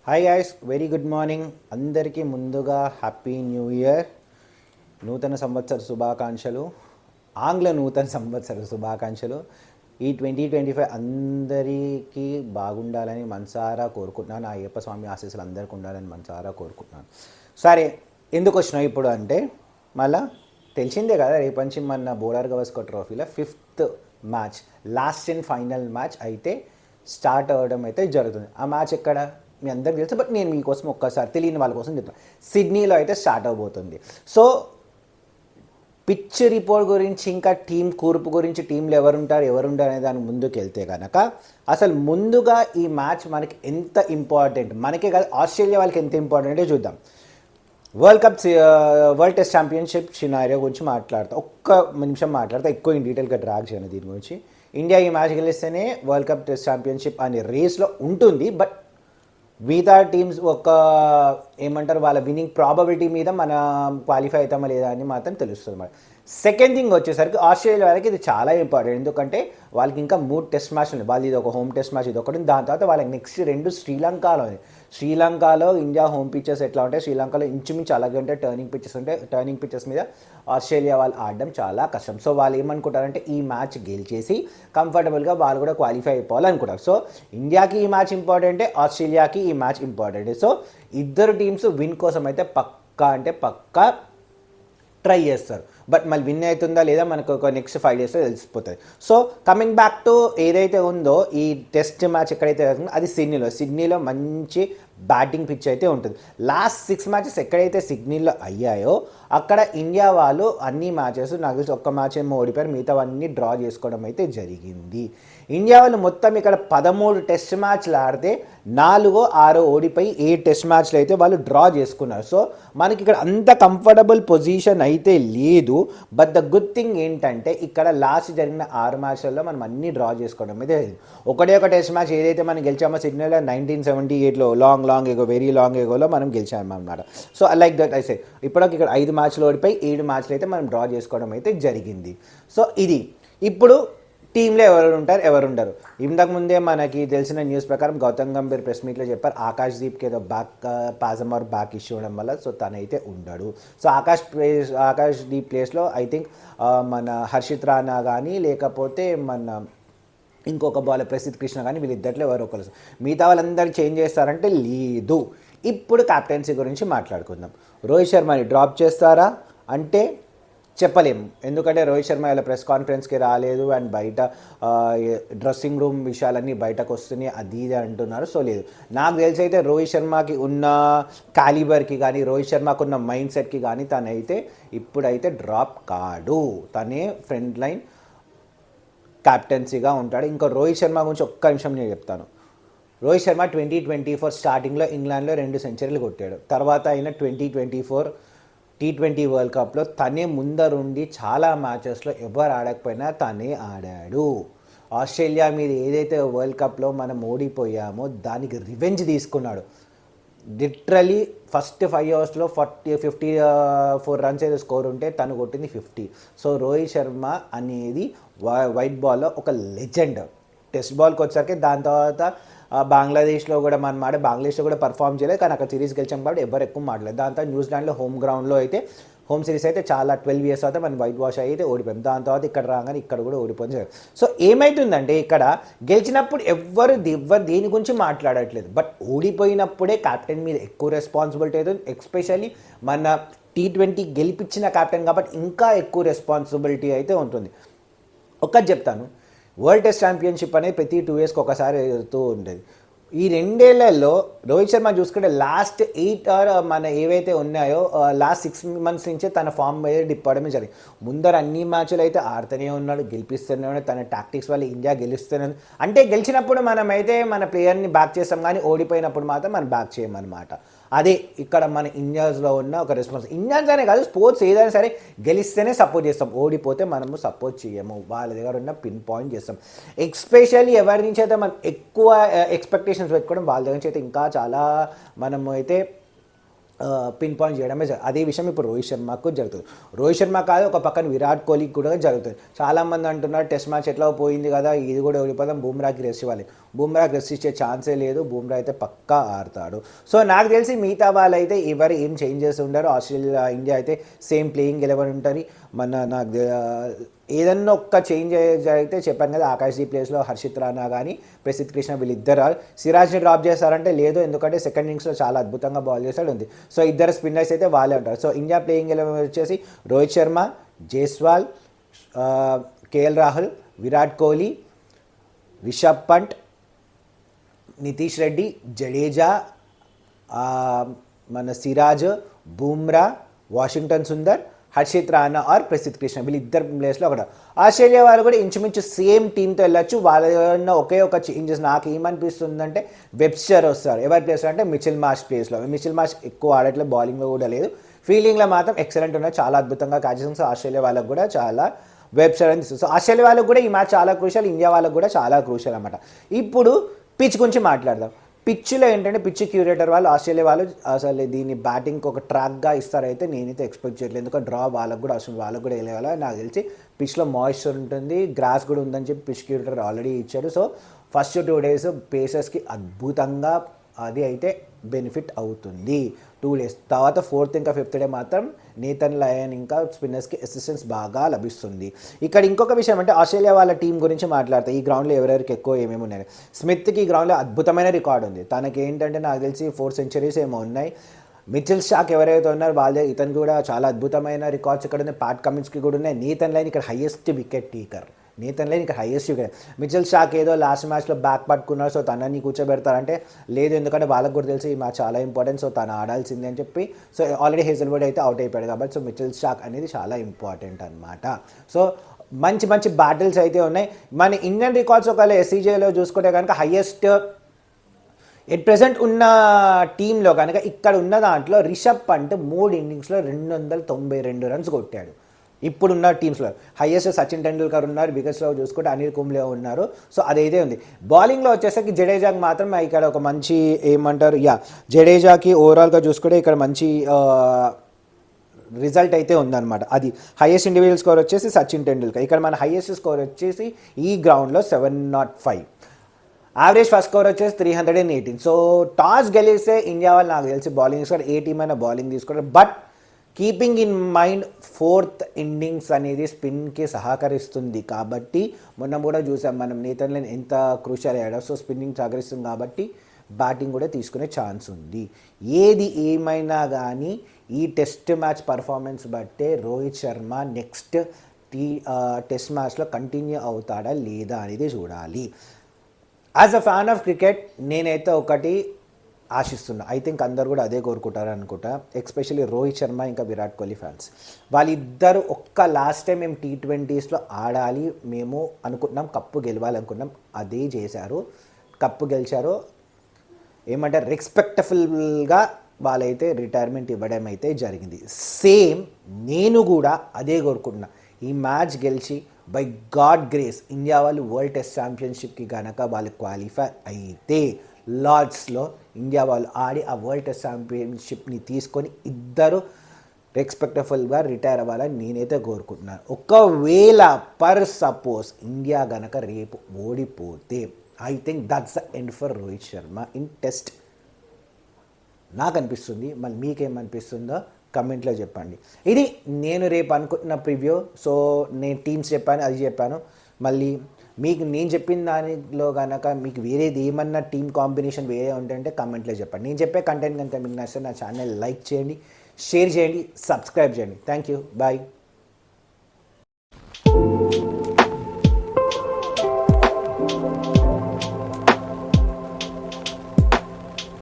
Hi guys, very good morning. అందరికీ ముందుగా happy new year, నూతన సంవత్సర శుభాకాంక్షలు, ఆంగ్ల నూతన సంవత్సర శుభాకాంక్షలు. ఈ 2025 అందరికీ బాగుండాలని మనసారా కోరుకుంటున్నాను. ఆ అయ్యప్ప స్వామి ఆశీస్సులు అందరికీ ఉండాలని మనసారా కోరుకుంటున్నాను. సరే, ఎందుకు వచ్చినావు ఇప్పుడు అంటే, మళ్ళా తెలిసిందే కదా, రేపు నుంచి మన బోర్డర్ గవస్కర్ ట్రోఫీలో 5th match, last and final match అయితే స్టార్ట్ అవ్వడం అయితే జరుగుతుంది. ఆ మ్యాచ్ ఎక్కడ మీ అందరికీ తెలుసు, బట్ నేను మీకోసం ఒక్కసారి తెలియని వాళ్ళ కోసం చెప్తాను. సిడ్నీలో అయితే స్టార్ట్ అవబోతుంది. సో పిచ్ రిపోర్ట్ గురించి, ఇంకా టీం కూర్పు గురించి, టీంలో ఎవరుంటారు అనే దాని ముందుకు వెళ్తే కనుక, అసలు ముందుగా ఈ మ్యాచ్ మనకి ఎంత ఇంపార్టెంట్, మనకే కాదు ఆస్ట్రేలియా వాళ్ళకి ఎంత ఇంపార్టెంటో చూద్దాం. వరల్డ్ టెస్ట్ ఛాంపియన్షిప్ సినారియో గురించి మాట్లాడతా, ఒక్క నిమిషం మాట్లాడతా, ఎక్కువ డీటెయిల్గా డ్రాగ్ చేయను దీని గురించి. ఇండియా ఈ మ్యాచ్ గెలిస్తేనే వరల్డ్ కప్ టెస్ట్ ఛాంపియన్షిప్ అనే రేస్లో ఉంటుంది. బట్ మిగతా టీమ్స్ ఒక ఏమంటారు, వాళ్ళ విన్నింగ్ ప్రాబబిలిటీ మీద మన క్వాలిఫై అవుతామా లేదా అని మాత్రం తెలుస్తుంది మరి. సెకండ్ థింగ్ వచ్చేసరికి ఆస్ట్రేలియా వాళ్ళకి ఇది చాలా ఇంపార్టెంట్. ఎందుకంటే వాళ్ళకి ఇంకా 3 టెస్ట్ మ్యాచ్లు ఉన్నాయి. వాళ్ళు ఇది ఒక హోమ్ టెస్ట్ మ్యాచ్, ఇది ఒకటి. దాని తర్వాత వాళ్ళకి నెక్స్ట్ 2 శ్రీలంకలో ఉంది. శ్రీలంకలో ఇండియా హోమ్ పిచ్చెస్ ఎట్లా ఉంటాయి, శ్రీలంకలో ఇంచుమించు అలాగే ఉంటాయి, టర్నింగ్ పిచ్చెస్ ఉంటాయి. టర్నింగ్ పిచ్చెస్ మీద ఆస్ట్రేలియా వాళ్ళు ఆడడం చాలా కష్టం. సో వాళ్ళు ఏమనుకుంటారంటే, ఈ మ్యాచ్ గెలిచేసి కంఫర్టబుల్గా వాళ్ళు కూడా క్వాలిఫై అయిపోవాలనుకుంటారు. సో ఇండియాకి ఈ మ్యాచ్ ఇంపార్టెంటే, ఆస్ట్రేలియాకి ఈ మ్యాచ్ ఇంపార్టెంటే. సో ఇద్దరు టీమ్స్ విన్ కోసం అయితే పక్కా ట్రై చేస్తారు. బట్ మళ్ళీ విన్ అవుతుందా లేదా మనకు ఒక నెక్స్ట్ 5 డేస్లో తెలిసిపోతుంది. సో కమింగ్ బ్యాక్ టు ఏదైతే ఉందో ఈ టెస్ట్ మ్యాచ్ ఎక్కడైతే అవుతుందో అది సిడ్నీలో మంచి బ్యాటింగ్ పిచ్ అయితే ఉంటుంది. లాస్ట్ 6 మ్యాచెస్ ఎక్కడైతే సిడ్నీలో అయ్యాయో అక్కడ ఇండియా వాళ్ళు అన్ని మ్యాచెస్, నాకు తెలిసి ఒక్క మ్యాచ్ ఏమో ఓడిపోయారు, మిగతావన్నీ డ్రా చేసుకోవడం అయితే జరిగింది. ఇండియా వాళ్ళు మొత్తం ఇక్కడ 13 టెస్ట్ మ్యాచ్లు ఆడితే 4-6 ఓడిపోయి 7 టెస్ట్ మ్యాచ్లు అయితే వాళ్ళు డ్రా చేసుకున్నారు. సో మనకి ఇక్కడ అంత కంఫర్టబుల్ పొజిషన్ అయితే లేదు. బట్ ద గుడ్ థింగ్ ఏంటంటే, ఇక్కడ లాస్ట్ జరిగిన 6 మ్యాచ్లలో మనం అన్ని డ్రా చేసుకోవడం అయితే ఒకటే ఒక టెస్ట్ మ్యాచ్ ఏదైతే మనం గెలిచామో సిడ్నీలో 1978లో వెరీ లాంగ్ ఎగోలో మనం గెలిచాము అన్నమాట. So like that I say, ఇప్పటికి ఇక్కడ 5 మ్యాచ్లు ఓడిపోయి 7 మ్యాచ్లు అయితే మనం డ్రా చేసుకోవడం అయితే జరిగింది. సో ఇది ఇప్పుడు టీంలో ఎవరుండరు. ఇంతకు ముందే మనకి తెలిసిన న్యూస్ ప్రకారం గౌతమ్ గంభీర్ ప్రెస్ మీట్లో చెప్పారు, ఆకాష్ దీప్కి ఏదో పాజమ్ ఆర్ బ్యాక్ ఇష్యూ ఉండడం వల్ల సో తనైతే ఉండడు. సో ఆకాష్ దీప్ ప్లేస్లో ఐ థింక్ మన హర్షిత్ రాణా కానీ, లేకపోతే మన ఇంకొక బౌలర్ ప్రసిద్ధ్ కృష్ణ కానీ, వీళ్ళిద్దరిలో ఎవరో ఒకరు. మిగతా వాళ్ళందరూ చేంజ్ చేస్తారంటే లేదు. ఇప్పుడు కెప్టెన్సీ గురించి మాట్లాడుకుందాం. రోహిత్ శర్మని డ్రాప్ చేస్తారా అంటే చెప్పలేము. ఎందుకంటే రోహిత్ శర్మ ఇలా ప్రెస్ కాన్ఫరెన్స్కి రాలేదు, అండ్ బయట డ్రెస్సింగ్ రూమ్ విషయాలన్నీ బయటకు వస్తున్నాయి, అది ఇది అంటున్నారు. సో లేదు, నాకు తెలిసి అయితే రోహిత్ శర్మకి ఉన్న క్యాలిబర్కి కానీ, రోహిత్ శర్మకు ఉన్న మైండ్ సెట్కి కానీ తనైతే ఇప్పుడైతే డ్రాప్ కాడు. తనే ఫ్రంట్ లైన్ కెప్టెన్సీగా ఉంటాడు. ఇంకా రోహిత్ శర్మ గురించి ఒక్క నిమిషం నేను చెప్తాను. రోహిత్ శర్మ 2024 స్టార్టింగ్లో ఇంగ్లాండ్లో 2 సెంచరీలు కొట్టాడు. తర్వాత అయిన 2024 T20 వరల్డ్ కప్లో తనే ముందరుండి చాలా మ్యాచెస్లో ఎవరు ఆడకపోయినా తనే ఆడాడు. ఆస్ట్రేలియా మీద ఏదైతే వరల్డ్ కప్లో మనం ఓడిపోయామో దానికి రివెంజ్ తీసుకున్నాడు. లిటరలీ ఫస్ట్ 5 ఓవర్స్లో 54 రన్స్ ఏదో స్కోర్ ఉంటే తను కొట్టింది 50. సో రోహిత్ శర్మ అనేది వైట్ బాల్లో ఒక లెజెండ్. టెస్ట్ బాల్కి వచ్చేసరికి దాని తర్వాత బంగ్లాదేశ్లో కూడా మనం బంగ్లాదేశ్లో కూడా పర్ఫామ్ చేయలేదు, కానీ అక్కడ సిరీస్ గెలిచాం కాబట్టి ఎవరు ఎక్కువ మాట్లాడలేదు. దాని తర్వాత న్యూజిలాండ్లో హోమ్ సిరీస్ అయితే చాలా 12 ఇయర్స్ తర్వాత మనం వైట్ వాష్ అయితే ఓడిపోయాం. దాని తర్వాత ఇక్కడ రాగానే ఇక్కడ కూడా ఓడిపోయింది. సో ఏమవుతుందంటే, ఇక్కడ గెలిచినప్పుడు ఎవరు దేని గురించి మాట్లాడట్లేదు, బట్ ఓడిపోయినప్పుడే కెప్టెన్ మీద ఎక్కువ రెస్పాన్సిబిలిటీ అవుతుంది. ఎస్పెషల్లీ మన T20 గెలిపించిన కెప్టెన్ కాబట్టి ఇంకా ఎక్కువ రెస్పాన్సిబిలిటీ అయితే ఉంటుంది. ఒక్కటి చెప్తాను, వరల్డ్ టెస్ట్ ఛాంపియన్షిప్ అనేది ప్రతి 2 ఇయర్స్కి ఒకసారి జరుగుతూ ఉండేది. ఈ 2 ఏళ్లలో రోహిత్ శర్మ చూసుకుంటే లాస్ట్ 8 మన ఏవైతే ఉన్నాయో లాస్ట్ 6 మంత్స్ నుంచే తన ఫామ్ మీద డిప్పడమే జరిగింది. ముందర అన్ని మ్యాచ్లు అయితే ఆడుతూనే ఉన్నాడు, గెలిపిస్తూనే ఉన్నాడు. తన టాక్టిక్స్ వల్ల ఇండియా గెలుస్తూనే, అంటే గెలిచినప్పుడు మనమైతే మన ప్లేయర్ని బ్యాక్ చేస్తాం, కానీ ఓడిపోయినప్పుడు మాత్రం మనం బ్యాక్ చేయమన్నమాట. అదే ఇక్కడ మన ఇండియాస్లో ఉన్న ఒక రెస్పాన్స్. ఇండియన్స్ అనే కాదు, స్పోర్ట్స్ ఏదైనా సరే గెలిస్తేనే సపోర్ట్ చేస్తాం, ఓడిపోతే మనము సపోర్ట్ చేయము. వాళ్ళ దగ్గర ఉన్న పిన్ పాయింట్ చేస్తాం. ఎస్పెషల్లీ ఎవరి నుంచి అయితే మనం ఎక్కువ ఎక్స్పెక్టేషన్స్ పెట్టుకోవడం, వాళ్ళ దగ్గర నుంచి అయితే ఇంకా చాలా మనము అయితే పిన్ పాయింట్ చేయడమే. అదే విషయం ఇప్పుడు రోహిత్ శర్మకు జరుగుతుంది. రోహిత్ శర్మ కాదు, ఒక పక్కన విరాట్ కోహ్లీకి కూడా జరుగుతుంది. చాలామంది అంటున్నారు టెస్ట్ మ్యాచ్ ఎట్లా పోయింది కదా, ఇది కూడా ఓడిపోదాం, బూమ్రాకి రెస్ట్ ఇవ్వాలి. బుమ్రాకి రెస్ట్ ఇచ్చే ఛాన్సే లేదు. బుమ్రా అయితే పక్కా ఆడతాడు. సో నాకు తెలిసి మిగతా వాళ్ళు అయితే ఎవరు ఏం చేంజెస్ ఉండరు. ఆస్ట్రేలియా ఇండియా అయితే సేమ్ ప్లేయింగ్ 11 ఉంటుంది. నాకు ఏదన్నా ఒక్క చేంజ్ అయితే చెప్పాను కదా, ఆకాశ్దీప్ ప్లేస్లో హర్షిత్ రాణా కానీ ప్రసిద్ధ్ కృష్ణ వీళ్ళిద్దరు. సిరాజ్ని డ్రాప్ చేస్తారంటే లేదు, ఎందుకంటే సెకండ్ ఇన్నింగ్స్లో చాలా అద్భుతంగా బాల్ చేస్తాడు ఉంది. సో ఇద్దరు స్పిన్నర్స్ అయితే వాళ్ళే ఉంటారు. సో ఇండియా ప్లేయింగ్ 11 వచ్చేసి రోహిత్ శర్మ, జైస్వాల్, కేఎల్ రాహుల్, విరాట్ కోహ్లీ, రిషబ్ పంట్, నితీష్ రెడ్డి, జడేజా, మన సిరాజ్, బూమ్రా, వాషింగ్టన్ సుందర్, హర్షిత్ రాణా ఆర్ ప్రసిద్ధ్ కృష్ణ వీళ్ళిద్దరు ప్లేస్లో ఒకటి. ఆస్ట్రేలియా వాళ్ళు కూడా ఇంచుమించు సేమ్ టీంతో వెళ్ళొచ్చు. వాళ్ళ ఒకే ఒక చేంజెస్ నాకు ఏమనిపిస్తుందంటే వెబ్స్టర్ వస్తారు. ఎవరి ప్లేస్లో అంటే మిచెల్ మార్ష్ ప్లేస్లో. మిచెల్ మార్ష్ ఎక్కువ ఆడట్లేదు, బౌలింగ్లో కూడా లేదు, ఫీల్డింగ్లో మాత్రం ఎక్సలెంట్ ఉన్నాయి, చాలా అద్భుతంగా క్యాచెస్. ఆస్ట్రేలియా వాళ్ళకు కూడా చాలా వెబ్స్టర్ అని తీస్తుంది. సో ఆస్ట్రేలియా వాళ్ళకు కూడా ఈ మ్యాచ్ చాలా క్రూషియల్, ఇండియా వాళ్ళకు కూడా చాలా క్రూషియల్ అనమాట. ఇప్పుడు పిచ్ గురించి మాట్లాడదాం. పిచ్లో ఏంటంటే పిచ్ క్యూరేటర్ వాళ్ళు ఆస్ట్రేలియా వాళ్ళు అసలు దీన్ని బ్యాటింగ్కి ఒక ట్రాక్గా ఇస్తారైతే నేనైతే ఎక్స్పెక్ట్ చేయట్లేదు. ఎందుకంటే డ్రా వాళ్ళకు కూడా అవసరం, వాళ్ళకు కూడా వెళ్ళేవాళ్ళ నాకు తెలిసి పిచ్లో మాయిశ్చర్ ఉంటుంది, గ్రాస్ కూడా ఉందని చెప్పి పిచ్ క్యూరేటర్ ఆల్రెడీ ఇచ్చాడు. సో ఫస్ట్ 2 days పేసర్స్కి అద్భుతంగా అది అయితే బెనిఫిట్ అవుతుంది. 2 days తర్వాత 4th ఇంకా 5th డే మాత్రం నేతన్ లయన్ ఇంకా స్పిన్నర్స్కి అసిస్టెన్స్ బాగా లభిస్తుంది. ఇక్కడ ఇంకొక విషయం అంటే ఆస్ట్రేలియా వాళ్ళ టీం గురించి మాట్లాడితే ఈ గ్రౌండ్లో ఎవరెవరికి ఎక్కువ ఏమేమి ఉన్నాయి. స్మిత్కి ఈ గ్రౌండ్లో అద్భుతమైన రికార్డు ఉంది. తనకి ఏంటంటే నాకు తెలిసి 4 centuries ఏమో ఉన్నాయి. మిచెల్ స్టార్క్ ఎవరైతే ఉన్నారో వాళ్ళే, ఇతను కూడా చాలా అద్భుతమైన రికార్డ్స్ ఇక్కడ ఉన్నాయి. ప్యాట్ కమిన్స్కి కూడా ఉన్నాయి. నేతన్ లైన్ ఇక్కడ highest wicket taker, Nathan Lyon ఇక్కడ హైయెస్ట్ వికెట్. మిచెల్ స్టార్క్ ఏదో లాస్ట్ మ్యాచ్లో బ్యాక్ పట్టుకున్నారు, సో తనని కూర్చోబెడతారంటే లేదు, ఎందుకంటే వాళ్ళకు కూడా తెలిసి ఈ మ్యాచ్ చాలా ఇంపార్టెంట్, సో తను ఆడాల్సిందే అని చెప్పి. సో ఆల్రెడీ హేజల్వుడ్ అయితే అవుట్ అయిపోయాడు కాబట్టి సో మిచెల్ స్టార్క్ అనేది చాలా ఇంపార్టెంట్ అనమాట. సో మంచి మంచి బ్యాటిల్స్ అయితే ఉన్నాయి. మన ఇండియన్ రికార్డ్స్ ఒకవేళ ఎస్సీజేలో చూసుకుంటే కనుక హైయెస్ట్ ఎట్ ప్రెజెంట్ ఉన్న టీంలో కనుక ఇక్కడ ఉన్న దాంట్లో రిషబ్ పంట్ 3 innings 292 runs కొట్టాడు. ఇప్పుడున్న టీమ్స్లో హైయెస్ట్ సచిన్ టెండూల్కర్ ఉన్నారు, వికెట్స్లో చూసుకుంటే అనిల్ కుంబ్లే ఉన్నారు. సో అదైతే ఉంది. బౌలింగ్లో వచ్చేసరికి జడేజాకి మాత్రం ఇక్కడ ఒక మంచి ఏమంటారు జడేజాకి ఓవరాల్గా చూసుకుంటే ఇక్కడ మంచి రిజల్ట్ అయితే ఉందన్నమాట. అది హైయెస్ట్ ఇండివిజువల్ స్కోర్ వచ్చేసి సచిన్ టెండూల్కర్. ఇక్కడ మన హైయెస్ట్ స్కోర్ వచ్చేసి ఈ గ్రౌండ్లో 705. యావరేజ్ ఫస్ట్ స్కోర్ వచ్చేసి 318. సో టాస్ గెలిస్తే ఇండియా వాళ్ళు నాకు తెలిసి బౌలింగ్ తీసుకుంటారు, ఏ టీం అయినా బౌలింగ్ తీసుకుంటారు. But keeping in mind 4th innings అనేది స్పిన్కి సహకరిస్తుంది కాబట్టి మొన్న కూడా చూసాం మనం నేతన్ లైన్ ఎంత క్రూషియల్ అయ్యాడో. సో స్పిన్నింగ్ సహకరిస్తుంది కాబట్టి బ్యాటింగ్ కూడా తీసుకునే ఛాన్స్ ఉంది. ఏది ఏమైనా కానీ ఈ టెస్ట్ మ్యాచ్ పర్ఫార్మెన్స్ బట్టే రోహిత్ శర్మ నెక్స్ట్ టెస్ట్ మ్యాచ్లో కంటిన్యూ అవుతాడా లేదా అనేది చూడాలి. As a fan of cricket నేనైతే ఒకటి ఆశిస్తున్నా, ఐ థింక్ అందరు కూడా అదే కోరుకుంటారు అనుకుంటా, ఎస్పెషల్లీ రోహిత్ శర్మ ఇంకా విరాట్ కోహ్లీ ఫ్యాన్స్. వాళ్ళిద్దరు లాస్ట్ టైం మేము T20sలో ఆడాలి మేము అనుకుంటున్నాం, కప్పు గెలవాలనుకున్నాం, అదే చేశారు, కప్పు గెలిచారు. ఏమంటారు రెస్పెక్టఫుల్గా వాళ్ళైతే రిటైర్మెంట్ ఇవ్వడం అయితే జరిగింది. సేమ్ నేను కూడా అదే కోరుకుంటున్నా. ఈ మ్యాచ్ గెలిచి బై గాడ్ గ్రేస్ ఇండియా వాళ్ళు వరల్డ్ టెస్ట్ ఛాంపియన్షిప్కి కనుక వాళ్ళు క్వాలిఫై అయితే లార్డ్స్లో ఇండియా వాళ్ళు ఆడి ఆ వరల్డ్ టెస్ట్ ఛాంపియన్షిప్ని తీసుకొని ఇద్దరు రెస్పెక్టఫుల్గా రిటైర్ అవ్వాలని నేనైతే కోరుకుంటున్నాను. ఒకవేళ సపోజ్ ఇండియా గనక రేపు ఓడిపోతే I think that's the end for Rohit Sharma in test నాకు అనిపిస్తుంది. మళ్ళీ మీకేమనిపిస్తుందో కమెంట్లో చెప్పండి. ఇది నేను రేపు అనుకుంటున్న ప్రివ్యూ. సో నేను టీమ్స్ చెప్పాను, అది చెప్పాను. మళ్ళీ మీకు నేను చెప్పిన దానిలో కనుక మీకు వేరేది ఏమన్నా టీమ్ కాంబినేషన్ వేరే ఉంటే కమెంట్లో చెప్పండి. నేను చెప్పే కంటెంట్ కనుక మీకు నచ్చితే నా ఛానల్ లైక్ చేయండి, షేర్ చేయండి, సబ్స్క్రైబ్ చేయండి. Thank you, bye.